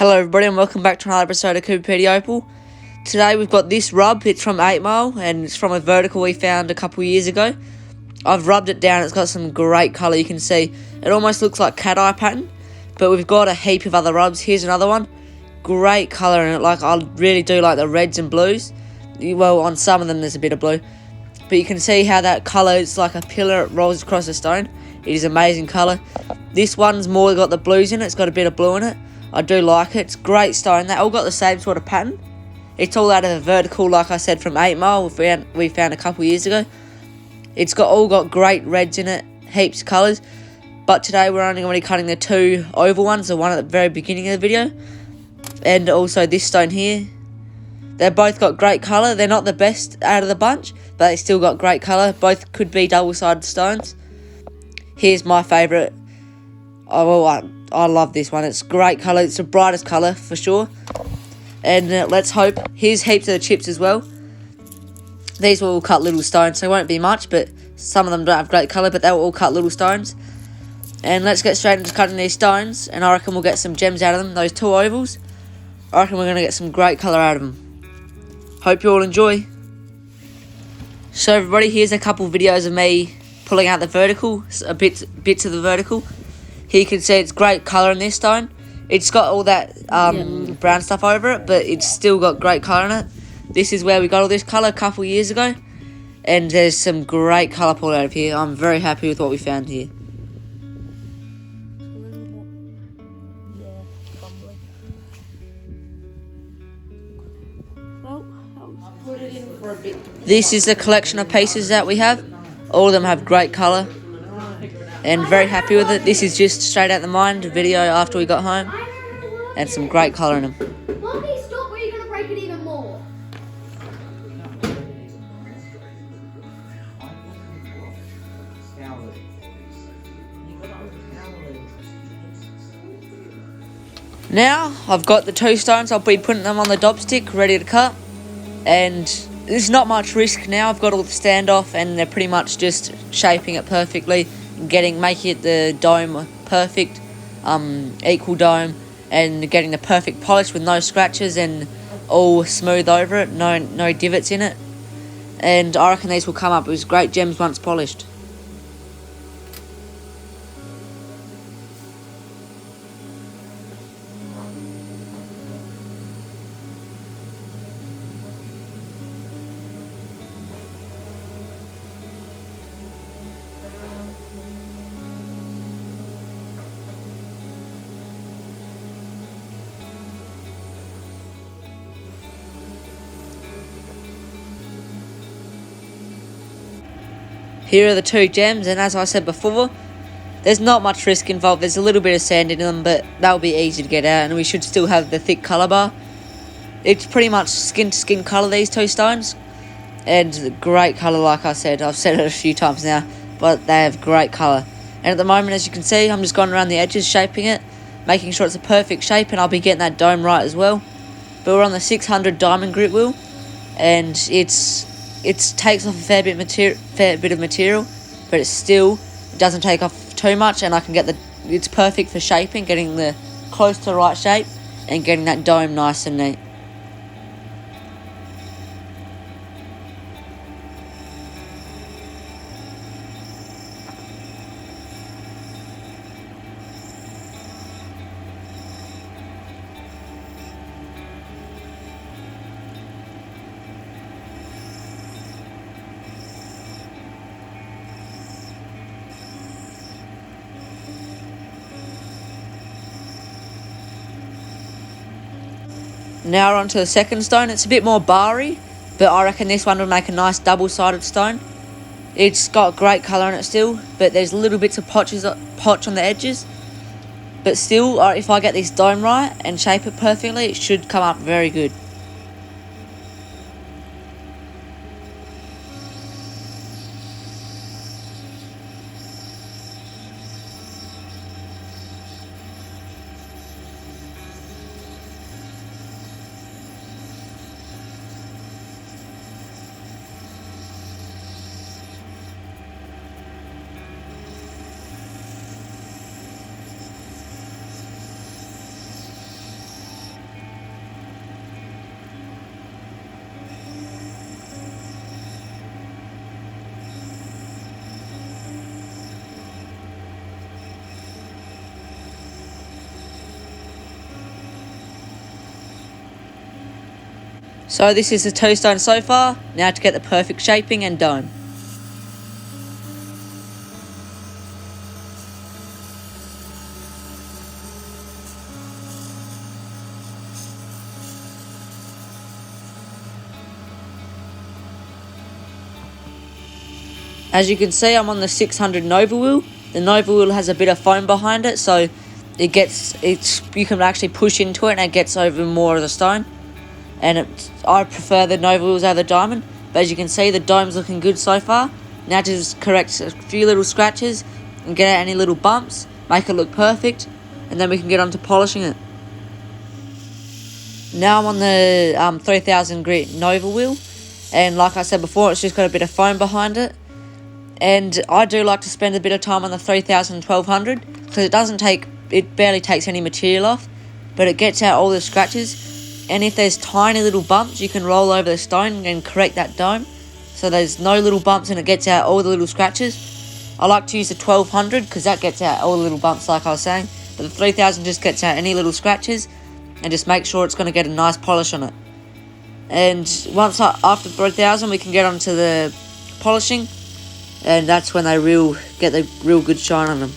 Hello everybody and welcome back to another episode of Coober Pedy Opal. Today we've got this rub. It's from 8 Mile and it's from a vertical we found a couple years ago. I've rubbed it down. It's got some great colour. You can see it almost looks like cat eye pattern, but we've got a heap of other rubs. Here's another one. Great colour in it. Like, I really do like the reds and blues. Well, on some of them there's a bit of blue, but you can see how that colour is like a pillar. It rolls across the stone. It is amazing colour. This one's more got the blues in it. It's got a bit of blue in it. I do like it. It's great stone. They all got the same sort of pattern. It's all out of a vertical, like I said, from 8 Mile. We found a couple years ago. It's all got great reds in it, heaps of colours. But today we're only going to be cutting the two oval ones, the one at the very beginning of the video, and also this stone here. They've both got great colour. They're not the best out of the bunch, but they still got great colour. Both could be double-sided stones. Here's my favourite. I love this one. It's great colour. It's the brightest colour for sure. And let's hope. Here's heaps of the chips as well. These were all cut little stones, so it won't be much, but some of them don't have great colour, but they were all cut little stones. And let's get straight into cutting these stones, and I reckon we'll get some gems out of them. Those two ovals, I reckon we're going to get some great colour out of them. Hope you all enjoy. So everybody, here's a couple videos of me pulling out the vertical, bits of the vertical. Here you can see it's great colour in this stone. It's got all that brown stuff over it, but it's still got great colour in it. This is where we got all this colour a couple years ago. And there's some great colour pulled out of here. I'm very happy with what we found here. This is the collection of pieces that we have. All of them have great colour. And very happy with it. This is just straight out the mine video after we got home, and some great colour in them. Mommy, stop, or you're going to break it even more. Now I've got the two stones. I'll be putting them on the dop stick ready to cut, and there's not much risk now. I've got all the standoff and they're pretty much just shaping it perfectly, making it the dome perfect, equal dome, and getting the perfect polish with no scratches and all smooth over it, no divots in it. And I reckon these will come up as great gems once polished. Here are the two gems, and as I said before, there's not much risk involved. There's a little bit of sand in them, but that'll be easy to get out, and we should still have the thick colour bar. It's pretty much skin to skin colour, these two stones, and great colour, like I said. I've said it a few times now, but they have great colour. And at the moment, as you can see, I'm just going around the edges, shaping it, making sure it's a perfect shape, and I'll be getting that dome right as well. But we're on the 600 diamond grit wheel, and it takes off a fair bit of material, but it doesn't take off too much, and I can get it's perfect for shaping, getting the close to the right shape and getting that dome nice and neat. Now we're on to the second stone. It's a bit more barry, but I reckon this one will make a nice double-sided stone. It's got great colour in it still, but there's little bits of potch on the edges. But still, if I get this dome right and shape it perfectly, it should come up very good. So this is the 2 stone so far. Now to get the perfect shaping and dome. As you can see, I'm on the 600 Nova wheel. The Nova wheel has a bit of foam behind it, so you can actually push into it and it gets over more of the stone. And I prefer the Nova wheels over the diamond. But as you can see, the dome's looking good so far. Now to just correct a few little scratches and get out any little bumps, make it look perfect, and then we can get on to polishing it. Now I'm on the 3000 grit Nova wheel, and like I said before, it's just got a bit of foam behind it. And I do like to spend a bit of time on the 3000 1200 because it barely takes any material off, but it gets out all the scratches. And if there's tiny little bumps, you can roll over the stone and correct that dome, so there's no little bumps and it gets out all the little scratches. I like to use the 1200 because that gets out all the little bumps like I was saying, but the 3000 just gets out any little scratches and just make sure it's going to get a nice polish on it. And after 3000 we can get onto the polishing, and that's when they get the real good shine on them.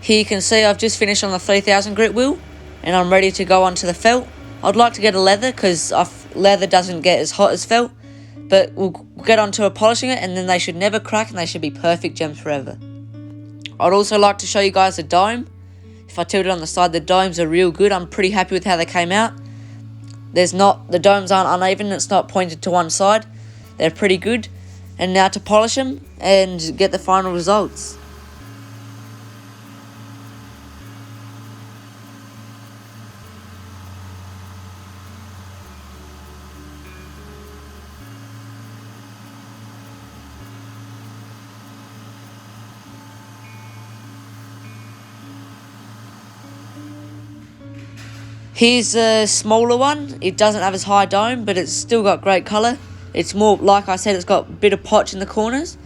Here you can see I've just finished on the 3000 grit wheel and I'm ready to go onto the felt. I'd like to get a leather because leather doesn't get as hot as felt, but we'll get onto a polishing it and then they should never crack and they should be perfect gems forever. I'd also like to show you guys the dome. If I tilt it on the side, the domes are real good. I'm pretty happy with how they came out. The domes aren't uneven, it's not pointed to one side. They're pretty good. And now to polish them and get the final results. Here's a smaller one. It doesn't have as high dome, but it's still got great colour. It's more, like I said, it's got a bit of potch in the corners,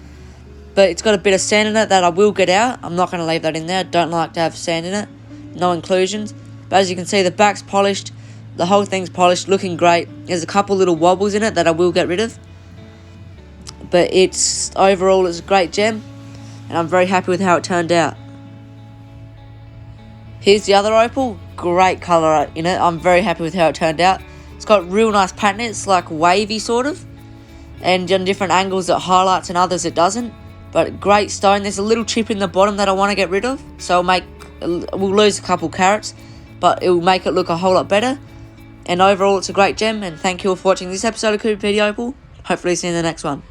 but it's got a bit of sand in it that I will get out. I'm not going to leave that in there. I don't like to have sand in it. No inclusions. But as you can see, the back's polished. The whole thing's polished, looking great. There's a couple little wobbles in it that I will get rid of. But overall, it's a great gem, and I'm very happy with how it turned out. Here's the other opal. Great colour in it. I'm very happy with how it turned out. It's got real nice pattern. It's like wavy sort of, and on different angles it highlights and others it doesn't. But great stone. There's a little chip in the bottom that I want to get rid of, so we'll lose a couple carats, but it will make it look a whole lot better. And overall, it's a great gem. And thank you all for watching this episode of Coober Pedy Opal. Hopefully see you in the next one.